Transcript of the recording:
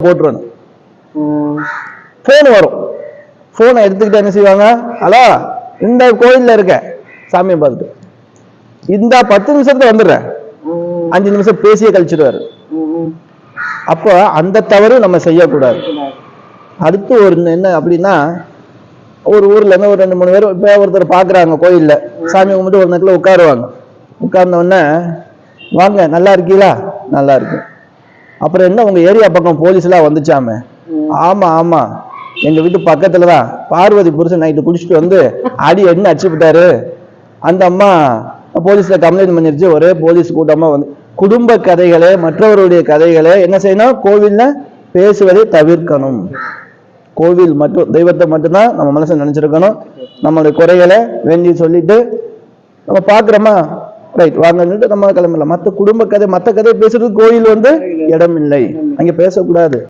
போட்டுருவேன். போன் வரும், போனை எடுத்துக்கிட்டு என்ன செய்வாங்க, ஹலோ இந்த கோயில்ல இருக்க சாமியை பார்த்துட்டு இந்த 10 நிமிஷத்துல வந்துடுறேன், 5 நிமிஷம் பேசியே கழிச்சிடுவாரு. அப்போ அந்த தவறு நம்ம செய்யக்கூடாது. அடுத்து ஒரு என்ன அப்படின்னா, ஒரு ஊர்ல இருந்து ஒரு 2-3 பேர் இப்ப ஒருத்தர் பாக்குறாங்க, கோயில்ல சாமி கும்பிட்டு ஒரு நேரத்துல உட்காருவாங்க. உட்கார்ந்த உடனே, வாங்க நல்லா இருக்கீங்களா, நல்லா இருக்கு. அப்புறம் என்ன உங்க ஏரியா பக்கம் போலீஸ் எல்லாம் வந்துச்சாமே? ஆமா ஆமா, எங்க வீட்டு பக்கத்துலதான் பார்வதி புருஷன் நைட்டு குடிச்சிட்டு வந்து அடி என்ன அடிச்சு விட்டாரு, அந்த அம்மா போலீஸ்ல கம்ப்ளைண்ட் பண்ணிருச்சு. ஒரே போலீஸ் கூட்டமா வந்து. குடும்ப கதைகளை, மற்றவருடைய கதைகளை என்ன செய்யணும், கோவில்ல பேசுவதை தவிர்க்கணும். கோவில் மட்டும், தெய்வத்தை மட்டும்தான் நம்ம மனசை நினைச்சிருக்கணும். நம்மளுடைய குறைகளை வேண்டி சொல்லிட்டு நம்ம பாக்குறோமா, ரைட் வாங்கன்னு நம்ம கிளம்பலாம். மற்ற குடும்ப கதை, மற்ற கதை பேசுறதுக்கு கோயில் இடம் இல்லை, அங்க பேசக்கூடாது.